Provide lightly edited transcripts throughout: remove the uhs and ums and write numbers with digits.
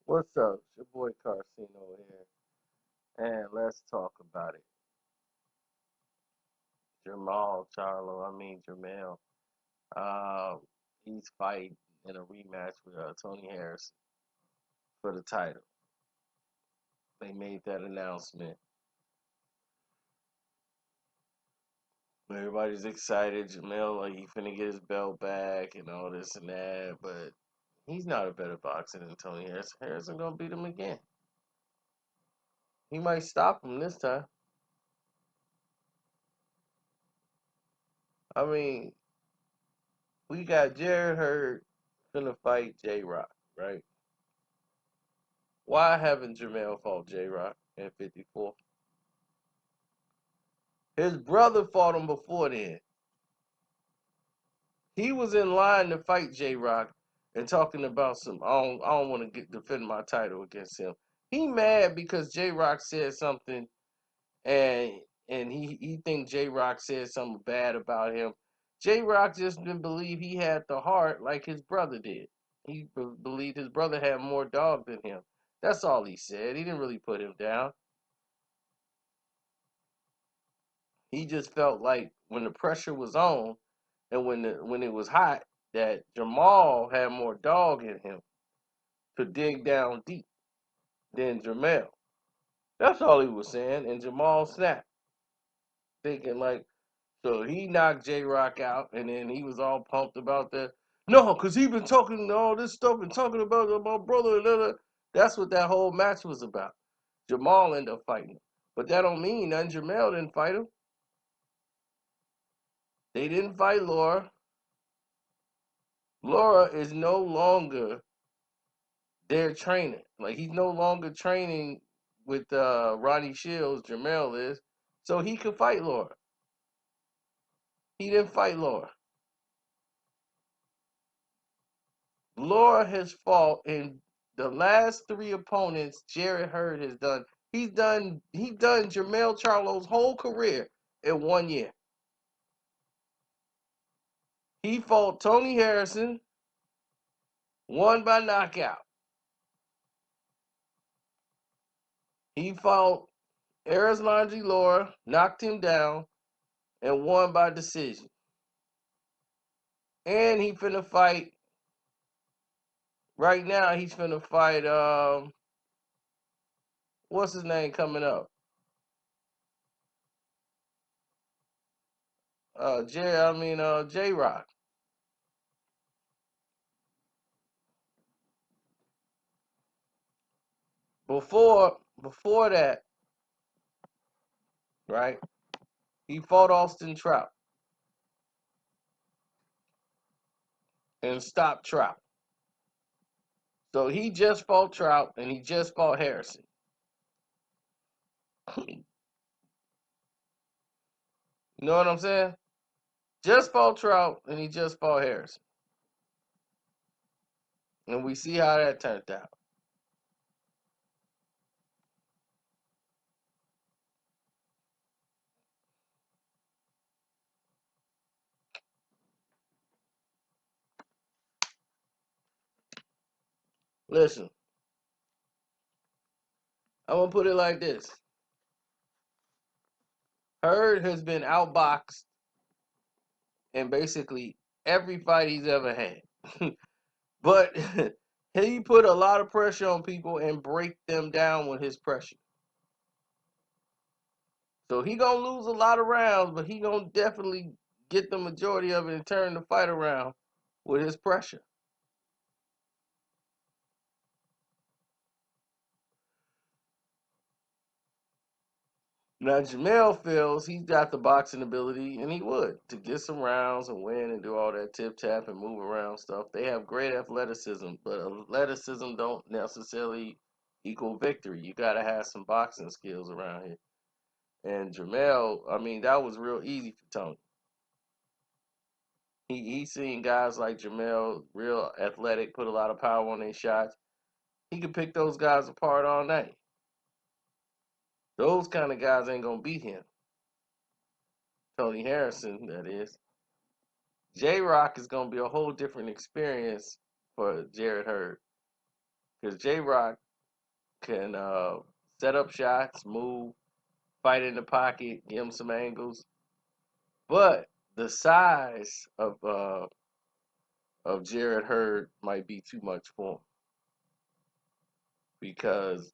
What's up? It's your boy Carcino here, and let's talk about it. Jamel. Uh, he's fighting in a rematch with Tony Harris for the title. They made that announcement. Everybody's excited. Jamel, like he finna get his belt back and all this and that, but he's not a better boxer than Tony Harris. Harrison gonna beat him again. He might stop him this time. I mean, we got Jared Hurd finna fight J Rock, right? Why haven't Jamel fought J Rock at 54? His brother fought him before then. He was in line to fight J Rock and talking about some. I don't want to defend my title against him. He mad because J Rock said something, and he think J Rock said something bad about him. J Rock just didn't believe he had the heart like his brother did. He believed his brother had more dog than him. That's all he said. He didn't really put him down. He just felt like when the pressure was on and when it was hot, that Jamal had more dog in him to dig down deep than Jamel. That's all he was saying, and Jamal snapped, thinking like, so he knocked J Rock out, and then he was all pumped about that. No, cause he been talking all this stuff and talking about my brother and other. That's what that whole match was about. Jamal ended up fighting him, but that don't mean nothing. Jamel didn't fight him. They didn't fight Laura. Laura is no longer their trainer. Like he's no longer training with Ronnie Shields, Jamel is, so he could fight Laura. He didn't fight Laura. Laura has fought in the last three opponents Jared Hurd has done. He done Jamel Charlo's whole career in 1 year. He fought Tony Harrison, won by knockout. He fought Erislandy Laura, knocked him down, and won by decision. And he finna fight. Right now, he's finna fight. What's his name coming up? J Rock. Before that, right? He fought Austin Trout and stopped Trout. So he just fought Trout and he just fought Harrison. You know what I'm saying? Just fought Trout and he just fought Harrison. And we see how that turned out. Listen, I'm gonna put it like this. Hurd has been outboxed in basically every fight he's ever had. But he put a lot of pressure on people and break them down with his pressure. So he gonna lose a lot of rounds, but he gonna definitely get the majority of it and turn the fight around with his pressure. Now Jamel feels he's got the boxing ability, and he would to get some rounds and win and do all that tip tap and move around stuff. They have great athleticism, but athleticism don't necessarily equal victory. You gotta have some boxing skills around here. And Jamel, I mean, that was real easy for Tony. He seen guys like Jamel, real athletic, put a lot of power on their shots. He could pick those guys apart all night. Those kind of guys ain't gonna beat him. Tony Harrison, that is. J Rock is gonna be a whole different experience for Jared Hurd. because J-Rock can set up shots, move, fight in the pocket, give him some angles. But the size of Jared Hurd might be too much for him because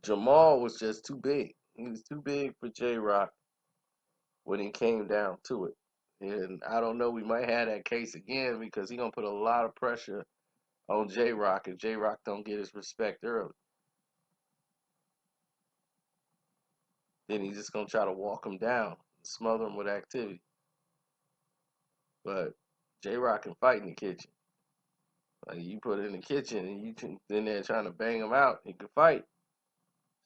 Jamal was just too big. He was too big for J-Rock when it came down to it. And I don't know, we might have that case again because he's gonna put a lot of pressure on J-Rock if J-Rock don't get his respect early. Then he's just gonna try to walk him down, smother him with activity. But J-Rock can fight in the kitchen. Like you put it in the kitchen and you can in there trying to bang him out, he can fight.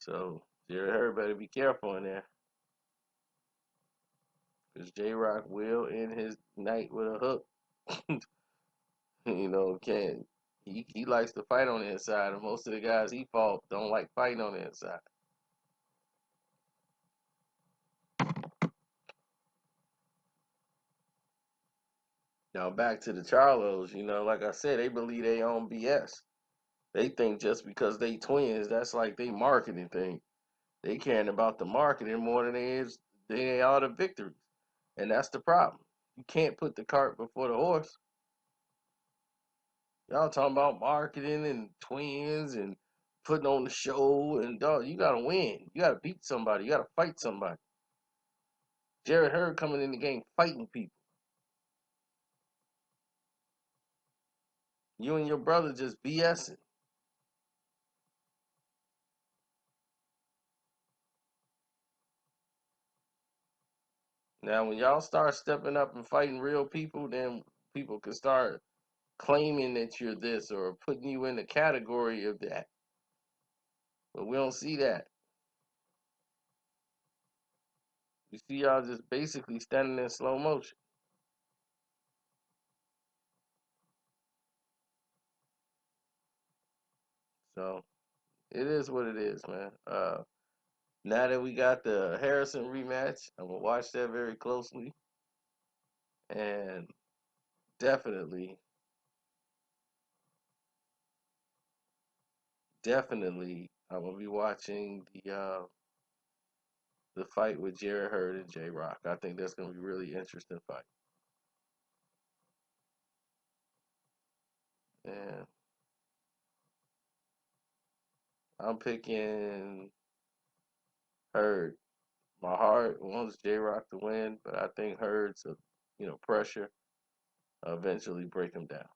So Jared Hurd better be careful in there. Because J-Rock will end his night with a hook. Can he likes to fight on the inside, and most of the guys he fought don't like fighting on the inside. Now back to the Charlos, like I said, they believe they own BS. They think just because they twins, that's like they marketing thing. They caring about the marketing more than they are the victories. And that's the problem. You can't put the cart before the horse. Y'all talking about marketing and twins and putting on the show and dog, you gotta win. You gotta beat somebody. You gotta fight somebody. Jared Hurd coming in the game fighting people. You and your brother just BSing. Now when y'all start stepping up and fighting real people, then people can start claiming that you're this or putting you in the category of that. But we don't see that. We see y'all just basically standing in slow motion. So it is what it is, man. Now that we got the Harrison rematch, I'm gonna watch that very closely, and definitely, definitely, I'm gonna be watching the fight with Jared Hurd and J Rock. I think that's gonna be a really interesting fight. And I'm picking Hurd. My heart wants J Rock to win, but I think Hurd's pressure eventually break him down.